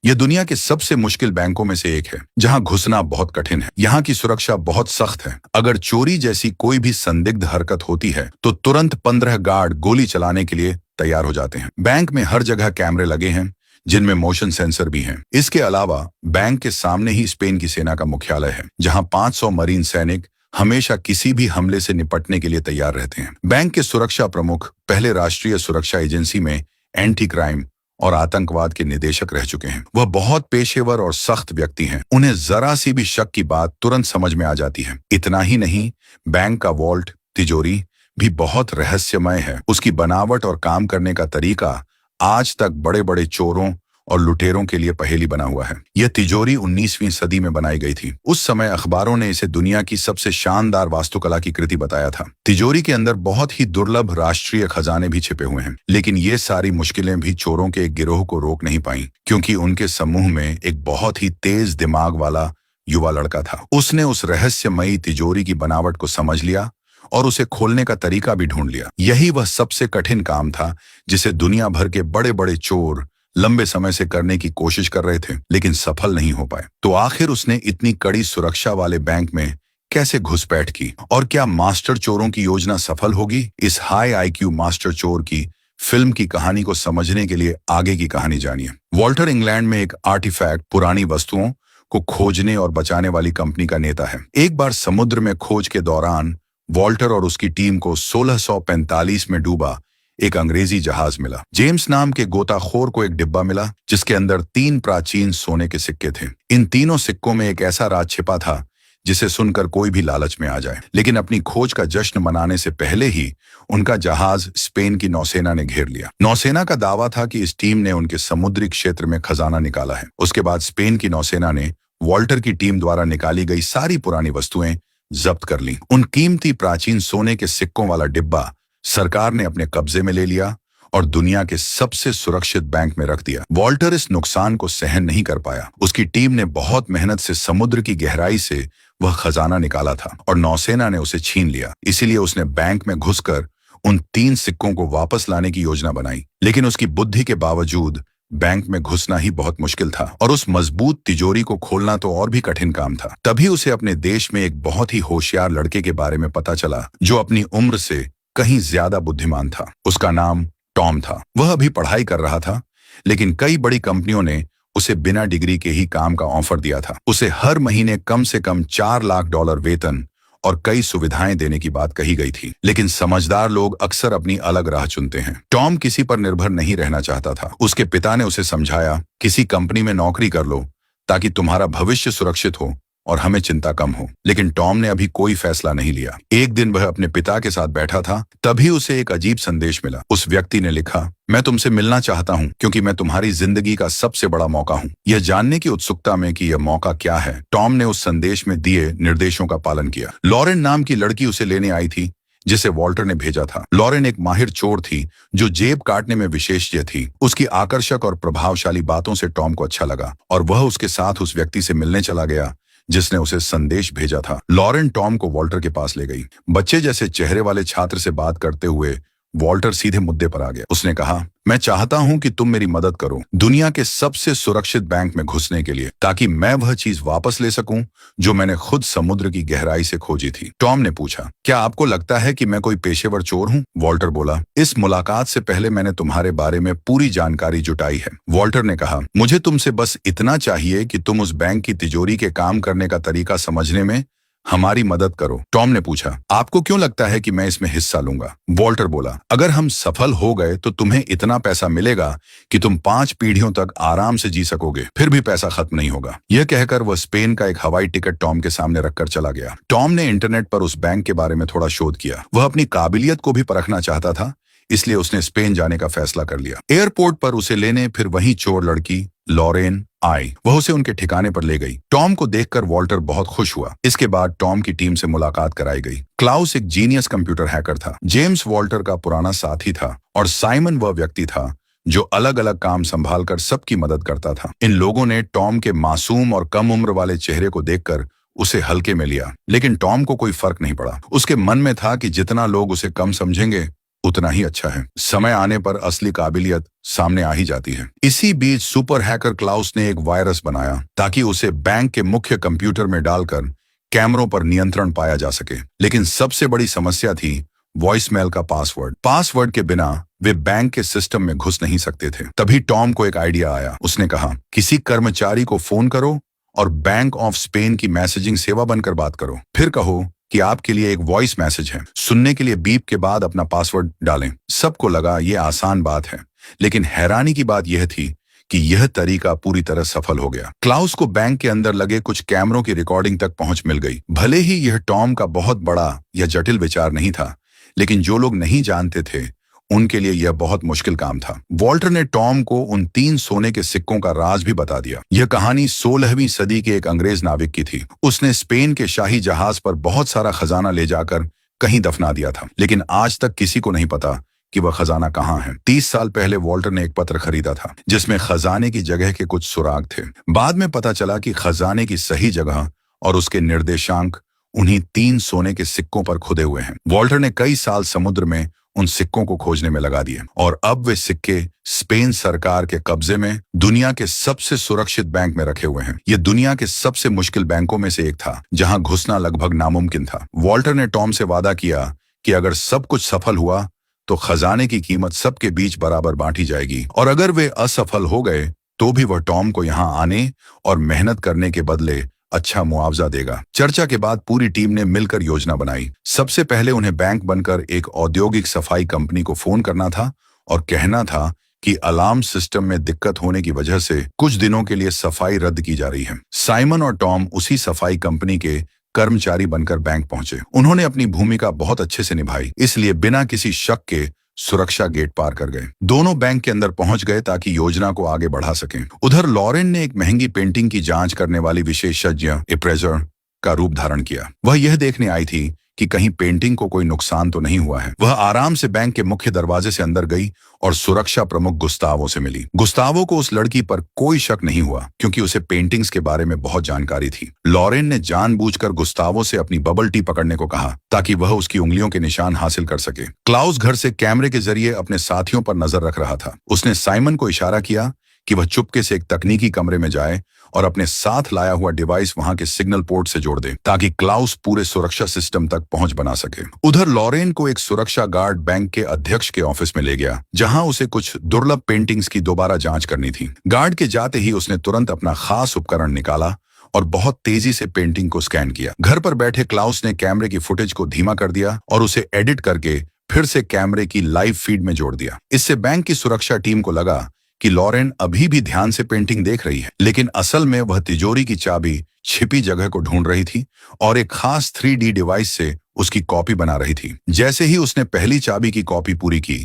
यह दुनिया के सबसे मुश्किल बैंकों में से एक है, जहां घुसना बहुत कठिन है। यहाँ की सुरक्षा बहुत सख्त है। अगर चोरी जैसी कोई भी संदिग्ध हरकत होती है तो तुरंत 15 गार्ड गोली चलाने के लिए तैयार हो जाते हैं। बैंक में हर जगह कैमरे लगे हैं, जिनमें मोशन सेंसर भी हैं। इसके अलावा बैंक के सामने ही स्पेन की सेना का मुख्यालय है, जहां 500 मरीन सैनिक हमेशा किसी भी हमले से निपटने के लिए तैयार रहते हैं। बैंक के सुरक्षा प्रमुख पहले राष्ट्रीय सुरक्षा एजेंसी में एंटी क्राइम और आतंकवाद के निदेशक रह चुके हैं। वह बहुत पेशेवर और सख्त व्यक्ति हैं। उन्हें जरा सी भी शक की बात तुरंत समझ में आ जाती है। इतना ही नहीं, बैंक का वॉल्ट, तिजोरी भी बहुत रहस्यमय है। उसकी बनावट और काम करने का तरीका आज तक बड़े बड़े चोरों और लुटेरों के लिए पहेली बना हुआ है। यह तिजोरी 19वीं सदी में बनाई गई थी। उस समय अखबारों ने इसे दुनिया की सबसे शानदार वास्तुकला की कृति बताया था। तिजोरी के अंदर बहुत ही दुर्लभ राष्ट्रीय खजाने भी छिपे हुए हैं, लेकिन ये सारी मुश्किलें भी चोरों के एक गिरोह को रोक नहीं पाई, क्योंकि उनके समूह में एक बहुत ही तेज दिमाग वाला युवा लड़का था। उसने उस रहस्यमयी तिजोरी की बनावट को समझ लिया और उसे खोलने का तरीका भी ढूंढ लिया। यही वह सबसे कठिन काम था जिसे दुनिया भर के बड़े बड़े चोर लंबे समय से करने की कोशिश कर रहे थे, लेकिन सफल नहीं हो पाए। तो आखिर उसने इतनी कड़ी सुरक्षा वाले बैंक में कैसे घुसपैठ की, और क्या मास्टर चोरों की योजना सफल होगी? इस हाई आईक्यू मास्टर चोर की फिल्म की कहानी को समझने के लिए आगे की कहानी जानिए। वॉल्टर इंग्लैंड में एक आर्टिफैक्ट, पुरानी वस्तुओं को खोजने और बचाने वाली कंपनी का नेता है। एक बार समुद्र में खोज के दौरान वॉल्टर और उसकी टीम को 1645 में डूबा एक अंग्रेजी जहाज मिला। जेम्स नाम के गोताखोर को एक डिब्बा मिला, जिसके अंदर 3 प्राचीन सोने के सिक्के थे। इन तीनों सिक्कों में एक ऐसा राज छिपा था जिसे सुनकर कोई भी लालच में आ जाए। लेकिन अपनी खोज का जश्न मनाने से पहले ही उनका जहाज स्पेन की नौसेना ने घेर लिया। नौसेना का दावा था कि इस टीम ने उनके समुद्री क्षेत्र में खजाना निकाला है। उसके बाद स्पेन की नौसेना ने वॉल्टर की टीम द्वारा निकाली गई सारी पुरानी वस्तुएं जब्त कर ली। उन कीमती प्राचीन सोने के सिक्कों वाला डिब्बा सरकार ने अपने कब्जे में ले लिया और दुनिया के सबसे सुरक्षित बैंक में रख दिया। वॉल्टर इस नुकसान को सहन नहीं कर पाया। उसकी टीम ने बहुत मेहनत से समुद्र की गहराई से वह खजाना निकाला था और नौसेना ने उसे छीन लिया। इसीलिए उसने बैंक में घुसकर उन 3 सिक्कों को वापस लाने की योजना बनाई। लेकिन उसकी बुद्धि के बावजूद बैंक में घुसना ही बहुत मुश्किल था, और उस मजबूत तिजोरी को खोलना तो और भी कठिन काम था। तभी उसे अपने देश में एक बहुत ही होशियार लड़के के बारे में पता चला, जो अपनी उम्र से कहीं ज्यादा बुद्धिमान था। उसका नाम टॉम था। वह अभी पढ़ाई कर रहा था, लेकिन कई बड़ी कंपनियों ने उसे बिना डिग्री के ही काम का ऑफर दिया था। उसे हर महीने कम से कम $4 लाख वेतन और कई सुविधाएं देने की बात कही गई थी। लेकिन समझदार लोग अक्सर अपनी अलग राह चुनते हैं। टॉम किसी पर निर्भर नहीं रहना चाहता था। उसके पिता ने उसे समझाया, किसी कंपनी में नौकरी कर लो ताकि तुम्हारा भविष्य सुरक्षित हो और हमें चिंता कम हो। लेकिन टॉम ने अभी कोई फैसला नहीं लिया। एक दिन वह अपने पिता के साथ बैठा था, तभी उसे एक अजीब संदेश मिला। उस व्यक्ति ने लिखा, मैं तुमसे मिलना चाहता हूं क्योंकि मैं तुम्हारी जिंदगी का सबसे बड़ा मौका हूं। यह जानने की उत्सुकता में कि यह मौका क्या है, टॉम ने उस संदेश में दिए निर्देशों का पालन किया। लॉरेन नाम की लड़की उसे लेने आई थी, जिसे वॉल्टर ने भेजा था। लॉरेन एक माहिर चोर थी जो जेब काटने में विशेषज्ञ थी। उसकी आकर्षक और प्रभावशाली बातों से टॉम को अच्छा लगा और वह उसके साथ उस व्यक्ति से मिलने चला गया जिसने उसे संदेश भेजा था। लॉरेन टॉम को वॉल्टर के पास ले गई। बच्चे जैसे चेहरे वाले छात्र से बात करते हुए वॉल्टर सीधे मुद्दे पर आ गया। उसने कहा, मैं चाहता हूं कि तुम मेरी मदद करो दुनिया के सबसे सुरक्षित बैंक में घुसने के लिए, ताकि मैं वह चीज वापस ले सकूं जो मैंने खुद समुद्र की गहराई से खोजी थी। टॉम ने पूछा, क्या आपको लगता है कि मैं कोई पेशेवर चोर हूं? वॉल्टर बोला, इस मुलाकात से पहले मैंने तुम्हारे बारे में पूरी जानकारी जुटाई है। वॉल्टर ने कहा, मुझे तुमसे बस इतना चाहिए कि तुम उस बैंक की तिजोरी के काम करने का तरीका समझने में हमारी मदद करो। टॉम ने पूछा, आपको क्यों लगता है कि मैं इसमें हिस्सा लूंगा? वॉल्टर बोला, अगर हम सफल हो गए तो तुम्हें इतना पैसा मिलेगा कि तुम 5 पीढ़ियों तक आराम से जी सकोगे, फिर भी पैसा खत्म नहीं होगा। यह कहकर वह स्पेन का एक हवाई टिकट टॉम के सामने रखकर चला गया। टॉम ने इंटरनेट पर उस बैंक के बारे में थोड़ा शोध किया। वह अपनी काबिलियत को भी परखना चाहता था, इसलिए उसने स्पेन जाने का फैसला कर लिया। एयरपोर्ट पर उसे लेने फिर वही चोर लड़की लॉरेन आई। वह उसे उनके ठिकाने पर ले गई। टॉम को देखकर वॉल्टर बहुत खुश हुआ। इसके बाद टॉम की टीम से मुलाकात कराई गई। क्लाउस एक जीनियस कंप्यूटर हैकर था। जेम्स वॉल्टर का पुराना साथी था और साइमन वह व्यक्ति था जो अलग अलग काम संभालकर सबकी मदद करता था। इन लोगों ने टॉम के मासूम और कम उम्र वाले चेहरे को देखकर उसे हल्के में लिया, लेकिन टॉम को कोई फर्क नहीं पड़ा। उसके मन में था कि जितना लोग उसे कम समझेंगे उतना ही अच्छा है। समय आने पर असली काबिलियत सामने आ ही जाती है। इसी बीच सुपर हैकर क्लाउस ने एक वायरस बनाया ताकि उसे बैंक के मुख्य कंप्यूटर में डालकर कैमरों पर नियंत्रण पाया जा सके। लेकिन सबसे बड़ी समस्या थी वॉइसमेल का पासवर्ड। पासवर्ड के बिना वे बैंक के सिस्टम में घुस नहीं सकते थे। तभी टॉम को एक आइडिया आया। उसने कहा, किसी कर्मचारी को फोन करो और बैंक ऑफ स्पेन की मैसेजिंग सेवा बनकर बात करो। फिर कहो कि आपके लिए एक वॉइस मैसेज है। सुनने के लिए बीप के बाद अपना पासवर्ड डालें। सबको लगा यह आसान बात है, लेकिन हैरानी की बात यह थी कि यह तरीका पूरी तरह सफल हो गया। क्लाउस को बैंक के अंदर लगे कुछ कैमरों की रिकॉर्डिंग तक पहुंच मिल गई। भले ही यह टॉम का बहुत बड़ा या जटिल विचार नहीं था, लेकिन जो लोग नहीं जानते थे उनके लिए यह बहुत मुश्किल काम था। वॉल्टर ने टॉम को उन 3 सोने के सिक्कों का राज भी बता दिया। यह कहानी 16वीं सदी के एक अंग्रेज नाविक की थी। उसने स्पेन के शाही जहाज पर बहुत सारा खजाना ले जाकर कहीं दफना दिया था, लेकिन आज तक किसी को नहीं पता कि वह खजाना कहाँ है। 30 साल पहले वॉल्टर ने एक पत्र खरीदा था जिसमें खजाने की जगह के कुछ सुराग थे। बाद में पता चला कि खजाने की सही जगह और उसके निर्देशांक उन्हीं 3 सोने के सिक्कों पर खुदे हुए हैं। वॉल्टर ने कई साल समुद्र में उन सिक्कों को खोजने में लगा दिए और अब वे सिक्के स्पेन सरकार के कब्जे में दुनिया के सबसे सुरक्षित बैंक में रखे हुए हैं। ये दुनिया के सबसे मुश्किल बैंकों में से एक था, जहां घुसना लगभग नामुमकिन था। वॉल्टर ने टॉम से वादा किया कि अगर सब कुछ सफल हुआ तो खजाने की कीमत सबके बीच बराबर बांटी जाएगी, और अगर वे असफल हो गए तो भी वह टॉम को यहाँ आने और मेहनत करने के बदले अच्छा मुआवजा देगा। चर्चा के बाद पूरी टीम ने मिलकर योजना बनाई। सबसे पहले उन्हें बैंक बनकर एक औद्योगिक सफाई कंपनी को फोन करना था और कहना था कि अलार्म सिस्टम में दिक्कत होने की वजह से कुछ दिनों के लिए सफाई रद्द की जा रही है। साइमन और टॉम उसी सफाई कंपनी के कर्मचारी बनकर बैंक पहुंचे। उन्होंने अपनी भूमिका बहुत अच्छे से निभाई, इसलिए बिना किसी शक के सुरक्षा गेट पार कर गए। दोनों बैंक के अंदर पहुंच गए ताकि योजना को आगे बढ़ा सकें। उधर लॉरेन ने एक महंगी पेंटिंग की जांच करने वाली विशेषज्ञ अप्रेजर का रूप धारण किया। वह यह देखने आई थी कि कहीं पेंटिंग को कोई नुकसान तो नहीं हुआ है। वह आराम से बैंक के मुख्य दरवाजे से अंदर गई और सुरक्षा प्रमुख गुस्तावो से मिली। गुस्तावो को उस लड़की पर कोई शक नहीं हुआ क्योंकि उसे पेंटिंग्स के बारे में बहुत जानकारी थी। लॉरेन ने जानबूझकर गुस्तावो से अपनी बबल टी पकड़ने को कहा ताकि वह उसकी उंगलियों के निशान हासिल कर सके। क्लाउस घर से कैमरे के जरिए अपने साथियों पर नजर रख रहा था। उसने साइमन को इशारा किया कि वह चुपके से एक तकनीकी कमरे में जाए और अपने साथ लाया हुआ डिवाइस वहां के सिग्नल पोर्ट से जोड़ दे ताकि क्लाउस पूरे सुरक्षा सिस्टम तक पहुंच बना सके। उधर लॉरेन को एक सुरक्षा गार्ड बैंक के अध्यक्ष के ऑफिस में ले गया, जहां उसे कुछ दुर्लभ पेंटिंग्स की दोबारा जांच करनी थी। गार्ड के जाते ही उसने तुरंत अपना खास उपकरण निकाला और बहुत तेजी से पेंटिंग को स्कैन किया। घर पर बैठे क्लाउस ने कैमरे की फुटेज को धीमा कर दिया और उसे एडिट करके फिर से कैमरे की लाइव फीड में जोड़ दिया। इससे बैंक की सुरक्षा टीम को लगा कि लॉरेन अभी भी ध्यान से पेंटिंग देख रही है, लेकिन असल में वह तिजोरी की चाबी छिपी जगह को ढूंढ रही थी और एक खास 3D डिवाइस से उसकी कॉपी बना रही थी। जैसे ही उसने पहली चाबी की कॉपी पूरी की,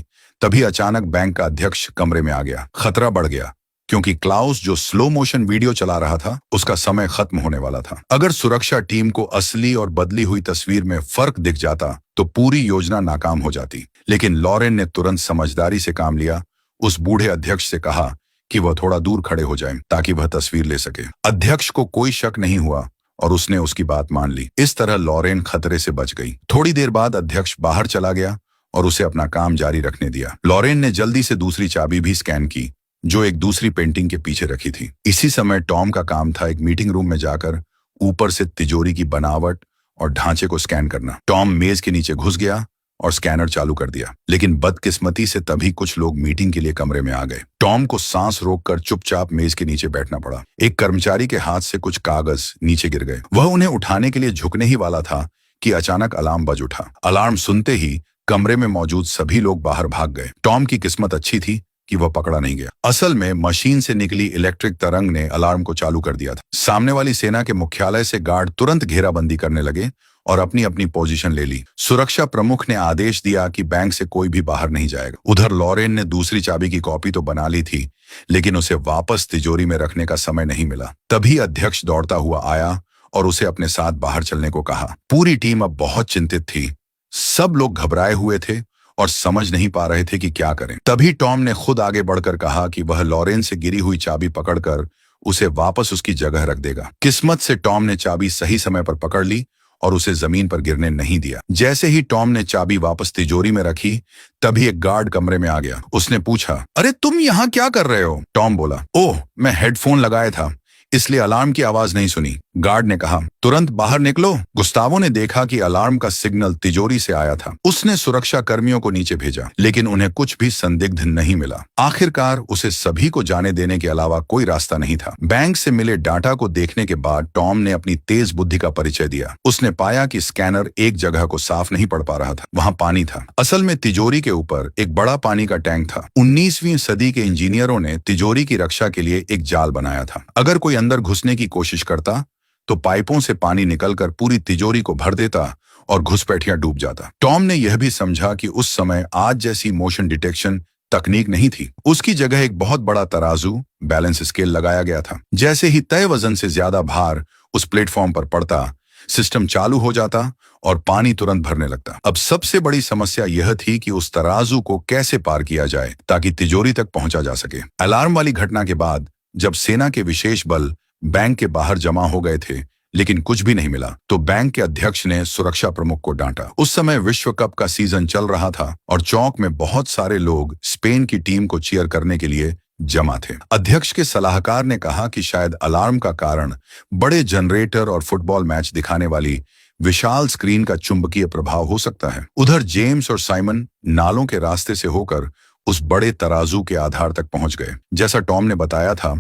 तभी अचानक बैंक का अध्यक्ष कमरे में आ गया। खतरा बढ़ गया क्योंकि क्लाउस जो स्लो मोशन वीडियो चला रहा था उसका समय खत्म होने वाला था। अगर सुरक्षा टीम को असली और बदली हुई तस्वीर में फर्क दिख जाता तो पूरी योजना नाकाम हो जाती, लेकिन लॉरेन ने तुरंत समझदारी से काम लिया। उस बूढ़े अध्यक्ष से कहा कि वह थोड़ा दूर खड़े हो जाएं ताकि वह तस्वीर ले सके। अध्यक्ष को कोई शक नहीं हुआ और उसने उसकी बात मान ली। इस तरह लॉरेन खतरे से बच गई। थोड़ी देर बाद अध्यक्ष बाहर चला गया और उसे अपना काम जारी रखने दिया। लॉरेन ने जल्दी से दूसरी चाबी भी स्कैन की जो एक दूसरी पेंटिंग के पीछे रखी थी। इसी समय टॉम का काम था एक मीटिंग रूम में जाकर ऊपर से तिजोरी की बनावट और ढांचे को स्कैन करना। टॉम मेज के नीचे घुस गया और स्कैनर चालू कर दिया, लेकिन बदकिस्मती से तभी कुछ लोग मीटिंग के लिए कमरे में आ गए। टॉम को सांस रोककर चुपचाप मेज के नीचे बैठना पड़ा। एक कर्मचारी के हाथ से कुछ कागज नीचे गिर गए। वह उन्हें उठाने के लिए झुकने ही वाला था कि अचानक अलार्म बज उठा। अलार्म सुनते ही कमरे में मौजूद सभी लोग बाहर भाग गए। टॉम की किस्मत अच्छी थी कि वह पकड़ा नहीं गया। असल में मशीन से निकली इलेक्ट्रिक तरंग ने अलार्म को चालू कर दिया था। सामने वाली सेना के मुख्यालय से गार्ड तुरंत घेराबंदी करने लगे और अपनी अपनी पोजीशन ले ली। सुरक्षा प्रमुख ने आदेश दिया कि बैंक से कोई भी बाहर नहीं जाएगा। उधर लॉरेन ने दूसरी चाबी की कॉपी तो बना ली थी, लेकिन उसे वापस तिजोरी में रखने का समय नहीं मिला। तभी अध्यक्ष दौड़ता हुआ आया और उसे अपने साथ बाहर चलने को कहा। पूरी टीम अब बहुत चिंतित थी। सब लोग घबराए हुए थे और समझ नहीं पा रहे थे कि क्या करें। तभी टॉम ने खुद आगे बढ़कर कहा कि वह लॉरेन से गिरी हुई चाबी पकड़कर उसे वापस उसकी जगह रख देगा। किस्मत से टॉम ने चाबी सही समय पर पकड़ ली और उसे जमीन पर गिरने नहीं दिया। जैसे ही टॉम ने चाबी वापस तिजोरी में रखी, तभी एक गार्ड कमरे में आ गया। उसने पूछा, अरे तुम यहाँ क्या कर रहे हो? टॉम बोला, ओह, मैं हेडफोन लगाया था, इसलिए अलार्म की आवाज नहीं सुनी। गार्ड ने कहा, तुरंत बाहर निकलो। गुस्तावो ने देखा कि अलार्म का सिग्नल तिजोरी से आया था। उसने सुरक्षा कर्मियों को नीचे भेजा, लेकिन उन्हें कुछ भी संदिग्ध नहीं मिला। आखिरकार उसे सभी को जाने देने के अलावा कोई रास्ता नहीं था। बैंक से मिले डाटा को देखने के बाद टॉम ने अपनी तेज बुद्धि का परिचय दिया। उसने पाया कि स्कैनर एक जगह को साफ नहीं पढ़ पा रहा था। वहां पानी था। असल में तिजोरी के ऊपर एक बड़ा पानी का टैंक था। 19वीं सदी के इंजीनियरों ने तिजोरी की रक्षा के लिए एक जाल बनाया था। अगर कोई अंदर घुसने की कोशिश करता तो पाइपों से पानी निकलकर पूरी तिजोरी को भर देता और घुसपैठिया डूब जाता। टॉम ने यह भी समझा कि उस समय आज जैसी मोशन डिटेक्शन तकनीक नहीं थी। उसकी जगह एक बहुत बड़ा तराजू, बैलेंस स्केल लगाया गया था। जैसे ही तय वजन से ज्यादा भार उस प्लेटफॉर्म पर पड़ता, सिस्टम चालू हो जाता और पानी तुरंत भरने लगता। अब सबसे बड़ी समस्या यह थी कि उस तराजू को कैसे पार किया जाए ताकि तिजोरी तक पहुंचा जा सके। अलार्म वाली घटना के बाद जब सेना के विशेष बल बैंक के बाहर जमा हो गए थे, लेकिन कुछ भी नहीं मिला, तो बैंक के अध्यक्ष ने सुरक्षा प्रमुख को डांटा। उस समय विश्व कप का सीजन चल रहा था और चौक में बहुत सारे लोग स्पेन की टीम को चीयर करने के लिए जमा थे। अध्यक्ष के सलाहकार ने कहा कि शायद अलार्म का कारण बड़े जनरेटर और फुटबॉल मैच दिखाने वाली विशाल स्क्रीन का चुंबकीय प्रभाव हो सकता है। उधर जेम्स और साइमन नालों के रास्ते से होकर उस बड़े तराजू के आधार तक पहुंच गए। जैसा टॉम ने बताया था,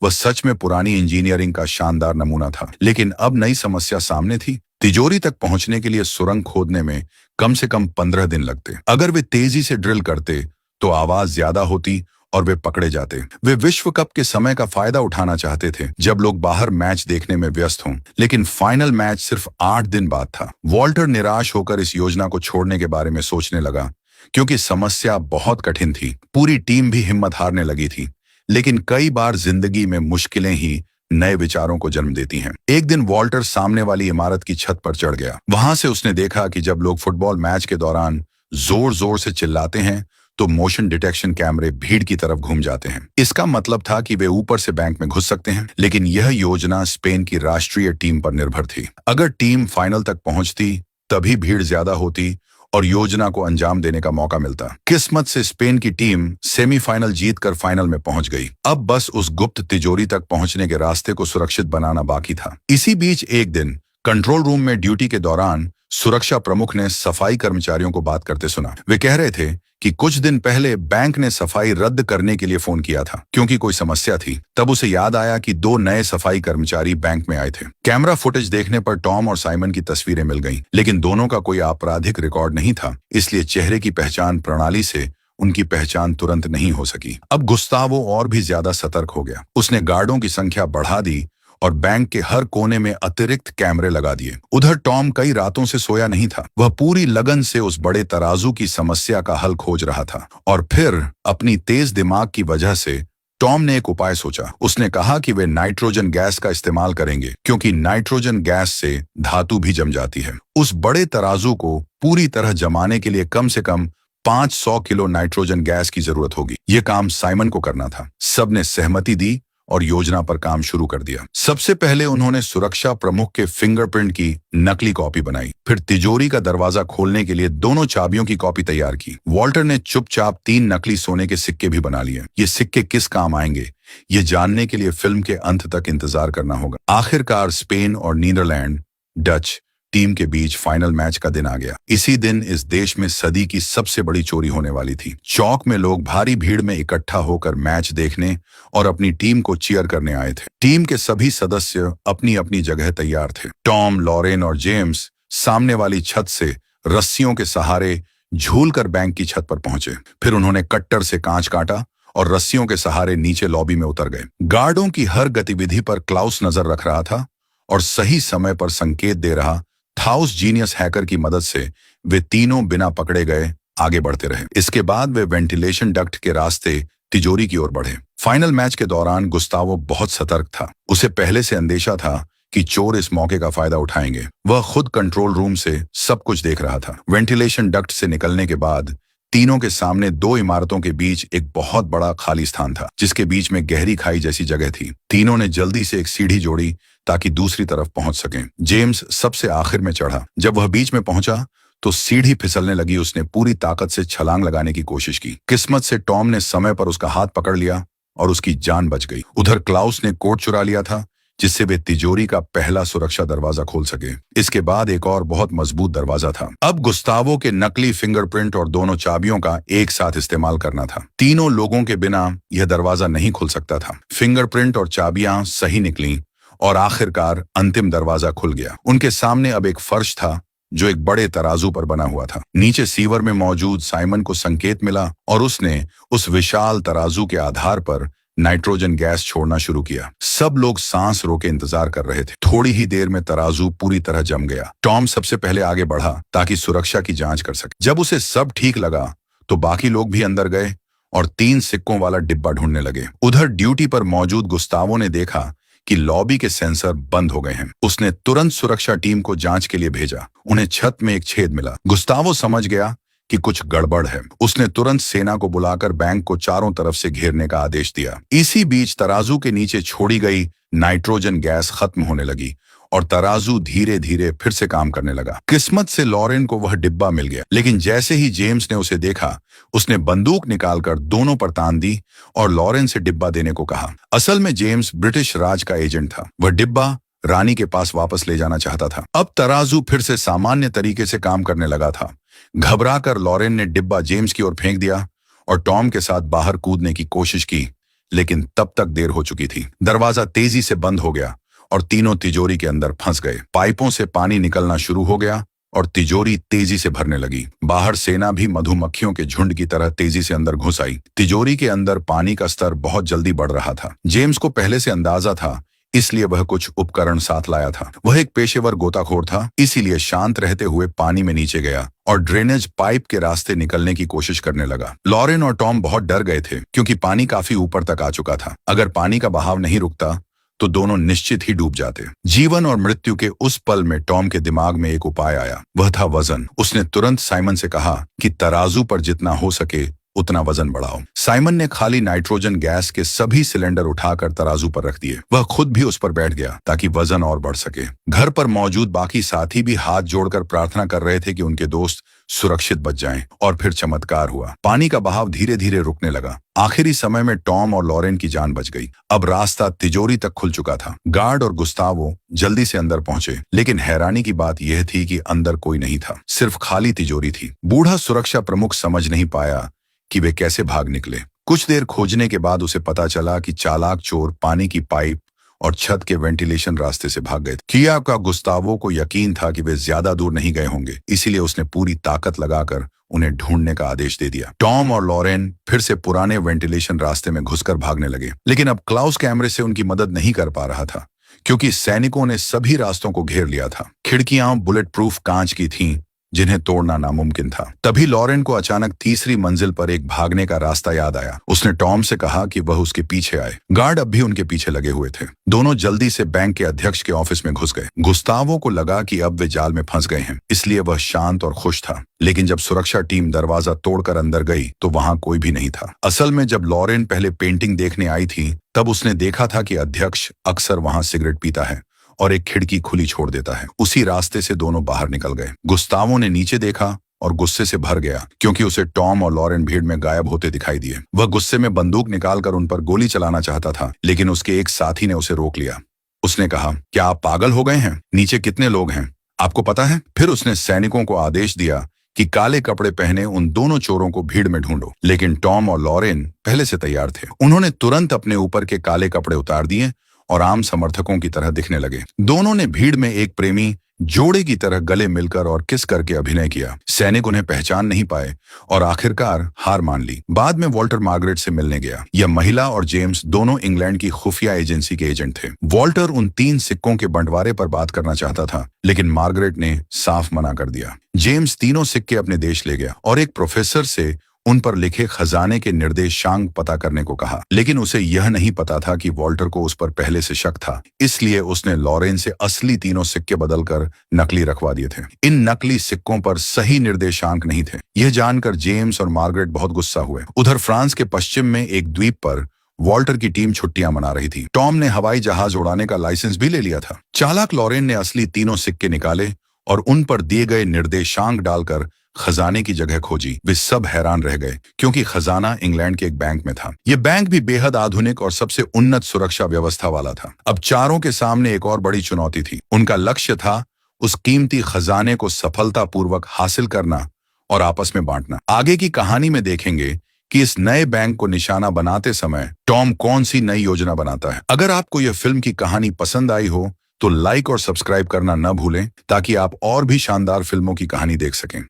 वह सच में पुरानी इंजीनियरिंग का शानदार नमूना था। लेकिन अब नई समस्या सामने थी। तिजोरी तक पहुंचने के लिए सुरंग खोदने में कम से कम 15 दिन लगते। अगर वे तेजी से ड्रिल करते तो आवाज ज्यादा होती और वे पकड़े जाते। वे विश्व कप के समय का फायदा उठाना चाहते थे, जब लोग बाहर मैच देखने में व्यस्त हों। लेकिन फाइनल मैच सिर्फ 8 दिन बाद था। वॉल्टर निराश होकर इस योजना को छोड़ने के बारे में सोचने लगा, क्योंकि समस्या बहुत कठिन थी। पूरी टीम भी हिम्मत हारने लगी थी। लेकिन कई बार जिंदगी में मुश्किलें ही नए विचारों को जन्म देती हैं। एक दिन वॉल्टर सामने वाली इमारत की छत पर चढ़ गया। वहां से उसने देखा कि जब लोग फुटबॉल मैच के दौरान जोर जोर से चिल्लाते हैं, तो मोशन डिटेक्शन कैमरे भीड़ की तरफ घूम जाते हैं। इसका मतलब था कि वे ऊपर से बैंक में घुस सकते हैं। लेकिन यह योजना स्पेन की राष्ट्रीय टीम पर निर्भर थी। अगर टीम फाइनल तक पहुंचती, तभी भीड़ ज्यादा होती और योजना को अंजाम देने का मौका मिलता। किस्मत से स्पेन की टीम सेमीफाइनल जीतकर फाइनल में पहुंच गई। अब बस उस गुप्त तिजोरी तक पहुंचने के रास्ते को सुरक्षित बनाना बाकी था। इसी बीच एक दिन कंट्रोल रूम में ड्यूटी के दौरान सुरक्षा प्रमुख ने सफाई कर्मचारियों को बात करते सुना। वे कह रहे थे कि कुछ दिन पहले बैंक ने सफाई रद्द करने के लिए फोन किया था, क्योंकि कोई समस्या थी। तब उसे याद आया कि 2 नए सफाई कर्मचारी बैंक में आए थे। कैमरा फुटेज देखने पर टॉम और साइमन की तस्वीरें मिल गईं, लेकिन दोनों का कोई आपराधिक रिकॉर्ड नहीं था, इसलिए चेहरे की पहचान प्रणाली से उनकी पहचान तुरंत नहीं हो सकी। अब गुस्तावो और भी ज्यादा सतर्क हो गया। उसने गार्डों की संख्या बढ़ा दी और बैंक के हर कोने में अतिरिक्त कैमरे लगा दिए। उधर टॉम कई रातों से सोया नहीं था। वह पूरी लगन से उस बड़े तराजू की समस्या का हल खोज रहा था। और फिर अपनी तेज दिमाग की वजह से टॉम ने एक उपाय सोचा। उसने कहा कि वे नाइट्रोजन गैस का इस्तेमाल करेंगे, क्योंकि नाइट्रोजन गैस से धातु भी जम जाती है। उस बड़े तराजू को पूरी तरह जमाने के लिए कम से कम 500 किलो नाइट्रोजन गैस की जरूरत होगी। यह काम साइमन को करना था। सबने सहमति दी और योजना पर काम शुरू कर दिया। सबसे पहले उन्होंने सुरक्षा प्रमुख के फिंगरप्रिंट की नकली कॉपी बनाई। फिर तिजोरी का दरवाजा खोलने के लिए दोनों चाबियों की कॉपी तैयार की। वॉल्टर ने चुपचाप 3 नकली सोने के सिक्के भी बना लिए। ये सिक्के किस काम आएंगे, ये जानने के लिए फिल्म के अंत तक इंतजार करना होगा। आखिरकार स्पेन और नीदरलैंड डच टीम के बीच फाइनल मैच का दिन आ गया। इसी दिन इस देश में सदी की सबसे बड़ी चोरी होने वाली थी। चौक में लोग भारी भीड़ में इकट्ठा होकर मैच देखने और अपनी टीम को चीयर करने आए थे। टीम के सभी सदस्य अपनी अपनी जगह तैयार थे। टॉम, लॉरेन और जेम्स सामने वाली छत से रस्सियों के सहारे झूलकर बैंक की छत पर पहुंचे। फिर उन्होंने कट्टर से कांच काटा और रस्सियों के सहारे नीचे लॉबी में उतर गए। गार्डों की हर गतिविधि पर क्लाउस नजर रख रहा था और सही समय पर संकेत दे रहा था। उस जीनियस हैकर की मदद से वे तीनों बिना पकड़े गए आगे बढ़ते रहे। इसके बाद वे वेंटिलेशन डक्ट के रास्ते तिजोरी की ओर बढ़े। फाइनल मैच के दौरान गुस्तावो बहुत सतर्क था। उसे पहले से अंदेशा था कि चोर इस मौके का फायदा उठाएंगे। वह खुद कंट्रोल रूम से सब कुछ देख रहा था। वेंटिलेशन डक्ट से निकलने के बाद तीनों के सामने दो इमारतों के बीच एक बहुत बड़ा खाली स्थान था, जिसके बीच में गहरी खाई जैसी जगह थी। तीनों ने जल्दी से एक सीढ़ी जोड़ी ताकि दूसरी तरफ पहुंच सकें। जेम्स सबसे आखिर में चढ़ा। जब वह बीच में पहुंचा तो सीढ़ी फिसलने लगी। उसने पूरी ताकत से छलांग लगाने की कोशिश की। किस्मत से टॉम ने समय पर उसका हाथ पकड़ लिया और उसकी जान बच गई। उधर क्लाउस ने कोट चुरा लिया था, जिससे वे तिजोरी का पहला सुरक्षा दरवाजा खोल सके। इसके बाद एक और बहुत मजबूत दरवाजा था। अब गुस्तावो के नकली फिंगरप्रिंट और दोनों चाबियों का एक साथ इस्तेमाल करना था। तीनों लोगों के बिना यह दरवाजा नहीं खुल सकता था। फिंगरप्रिंट और चाबियां सही निकली और आखिरकार अंतिम दरवाजा खुल गया। उनके सामने अब एक फर्श था जो एक बड़े तराजू पर बना हुआ था। नीचे सीवर में मौजूद साइमन को संकेत मिला और उसने उस विशाल तराजू के आधार पर नाइट्रोजन गैस छोड़ना शुरू किया। सब लोग सांस रोके इंतजार कर रहे थे। थोड़ी ही देर में तराजू पूरी तरह जम गया। टॉम सबसे पहले आगे बढ़ा ताकि सुरक्षा की जांच कर सके। जब उसे सब ठीक लगा तो बाकी लोग भी अंदर गए और 3 सिक्कों वाला डिब्बा ढूंढने लगे। उधर ड्यूटी पर मौजूद गुस्तावो ने देखा कि लॉबी के सेंसर बंद हो गए हैं। उसने तुरंत सुरक्षा टीम को जांच के लिए भेजा। उन्हें छत में एक छेद मिला। गुस्तावो समझ गया कि कुछ गड़बड़ है। उसने तुरंत सेना को बुलाकर बैंक को चारों तरफ से घेरने का आदेश दिया। इसी बीच तराजू के नीचे छोड़ी गई नाइट्रोजन गैस खत्म होने लगी और तराजू धीरे धीरे फिर से काम करने लगा। किस्मत से लॉरेन को वह डिब्बा मिल गया, लेकिन जैसे ही जेम्स ने उसे देखा, उसने बंदूक निकालकर दोनों पर तान दी और लॉरेन से डिब्बा देने को कहा। असल में जेम्स ब्रिटिश राज का एजेंट था। वह डिब्बा रानी के पास वापस ले जाना चाहता था। अब तराजू फिर से सामान्य तरीके से काम करने लगा था। घबराकर लॉरेन ने डिब्बा जेम्स की ओर फेंक दिया और टॉम के साथ बाहर कूदने की कोशिश की, लेकिन तब तक देर हो चुकी थी। दरवाजा तेजी से बंद हो गया और तीनों तिजोरी के अंदर फंस गए। पाइपों से पानी निकलना शुरू हो गया और तिजोरी तेजी से भरने लगी। बाहर सेना भी मधुमक्खियों के झुंड की तरह तेजी से अंदर घुस आई। तिजोरी के अंदर पानी का स्तर बहुत जल्दी बढ़ रहा था। जेम्स को पहले से अंदाजा था, इसलिए वह कुछ उपकरण साथ लाया था। वह एक पेशेवर गोताखोर था, इसीलिए शांत रहते हुए पानी में नीचे गया और ड्रेनेज पाइप के रास्ते निकलने की कोशिश करने लगा। लॉरेन और टॉम बहुत डर गए थे क्योंकि पानी काफी ऊपर तक आ चुका था। अगर पानी का बहाव नहीं रुकता तो दोनों निश्चित ही डूब जाते। जीवन और मृत्यु के उस पल में टॉम के दिमाग में एक उपाय आया। वह था वजन। उसने तुरंत साइमन से कहा कि तराजू पर जितना हो सके उतना वजन बढ़ाओ। साइमन ने खाली नाइट्रोजन गैस के सभी सिलेंडर उठाकर तराजू पर रख दिए। वह खुद भी उस पर बैठ गया ताकि वजन और बढ़ सके। घर पर मौजूद बाकी साथी भी हाथ जोड़कर प्रार्थना कर रहे थे कि उनके दोस्त सुरक्षित बच जाएं। और फिर चमत्कार हुआ। पानी का बहाव धीरे धीरे रुकने लगा। आखिरी समय में टॉम और लॉरेन की जान बच गई। अब रास्ता तिजोरी तक खुल चुका था। गार्ड और गुस्तावो जल्दी से अंदर पहुंचे, लेकिन हैरानी की बात यह थी कि अंदर कोई नहीं था। सिर्फ खाली तिजोरी थी। बूढ़ा सुरक्षा प्रमुख समझ नहीं पाया कि वे कैसे भाग निकले। कुछ देर खोजने के बाद उसे पता चला कि चालाक चोर पानी की पाइप और छत के वेंटिलेशन रास्ते से भाग गए। किया का गुस्तावो को यकीन था कि वे ज्यादा दूर नहीं गए होंगे, इसीलिए उसने पूरी ताकत लगाकर उन्हें ढूंढने का आदेश दे दिया। टॉम और लॉरेन फिर से पुराने वेंटिलेशन रास्ते में घुसकर भागने लगे, लेकिन अब क्लाउस कैमरे से उनकी मदद नहीं कर पा रहा था क्योंकि सैनिकों ने सभी रास्तों को घेर लिया था। खिड़कियां बुलेट प्रूफ कांच की थीं, जिन्हें तोड़ना नामुमकिन था। तभी लॉरेन को अचानक तीसरी मंजिल पर एक भागने का रास्ता याद आया। उसने टॉम से कहा कि वह उसके पीछे आए। गार्ड अब भी उनके पीछे लगे हुए थे। दोनों जल्दी से बैंक के अध्यक्ष के ऑफिस में घुस गए। गुस्तावो को लगा कि अब वे जाल में फंस गए हैं, इसलिए वह शांत और खुश था। लेकिन जब सुरक्षा टीम दरवाजा तोड़कर अंदर गई तो वहां कोई भी नहीं था। असल में जब लॉरेन पहले पेंटिंग देखने आई थी, तब उसने देखा था कि अध्यक्ष अक्सर वहां सिगरेट पीता है और एक खिड़की खुली छोड़ देता है। उसी रास्ते से दोनों बाहर निकल गए। गुस्तावो ने नीचे देखा और गुस्से से भर गया क्योंकि उसे टॉम और लॉरेन भीड़ में गायब होते दिखाई दिए। वह गुस्से में बंदूक निकालकर उन पर गोली चलाना चाहता था, लेकिन उसके एक साथी ने उसे रोक लिया। उसने कहा, क्या आप पागल हो गए हैं? नीचे कितने लोग हैं आपको पता है? फिर उसने सैनिकों को आदेश दिया कि काले कपड़े पहने उन दोनों चोरों को भीड़ में ढूंढो। लेकिन टॉम और लॉरेन पहले से तैयार थे। उन्होंने तुरंत अपने ऊपर के काले कपड़े उतार दिए और आम समर्थकों की तरह दिखने लगे। दोनों ने भीड़ में एक प्रेमी जोड़े की तरह गले मिलकर और किस करके अभिनय किया। सैनिक उन्हें पहचान नहीं पाए और आखिरकार हार मान ली। बाद में वॉल्टर मार्गरेट से मिलने गया। यह महिला और जेम्स दोनों इंग्लैंड की खुफिया एजेंसी के एजेंट थे। वॉल्टर उन 3 सिक्कों के बंटवारे पर बात करना चाहता था, लेकिन मार्गरेट ने साफ मना कर दिया। जेम्स तीनों सिक्के अपने देश ले गया और एक प्रोफेसर से उन पर लिखे खजाने के निर्देशांक पता करने को कहा, लेकिन उसे यह नहीं पता था कि वॉल्टर को उस पर पहले से शक था। इसलिए उसने लॉरेन से असली तीनों सिक्के बदलकर नकली रखवा दिए थे। इन नकली सिक्कों पर सही निर्देशांक नहीं थे। यह जानकर जेम्स और मार्गरेट बहुत गुस्सा हुए। उधर फ्रांस के पश्चिम में एक द्वीप पर वॉल्टर की टीम छुट्टियां मना रही थी। टॉम ने हवाई जहाज उड़ाने का लाइसेंस भी ले लिया था। चालाक लॉरेन ने असली तीनों सिक्के निकाले और उन पर दिए गए निर्देशांक डालकर खजाने की जगह खोजी। वे सब हैरान रह गए क्योंकि खजाना इंग्लैंड के एक बैंक में था। यह बैंक भी बेहद आधुनिक और सबसे उन्नत सुरक्षा व्यवस्था वाला था। अब चारों के सामने एक और बड़ी चुनौती थी। उनका लक्ष्य था उस कीमती खजाने को सफलतापूर्वक हासिल करना और आपस में बांटना। आगे की कहानी में देखेंगे कि इस नए बैंक को निशाना बनाते समय टॉम कौन सी नई योजना बनाता है। अगर आपको यह फिल्म की कहानी पसंद आई हो तो लाइक और सब्सक्राइब करना न भूलें ताकि आप और भी शानदार फिल्मों की कहानी देख सकें।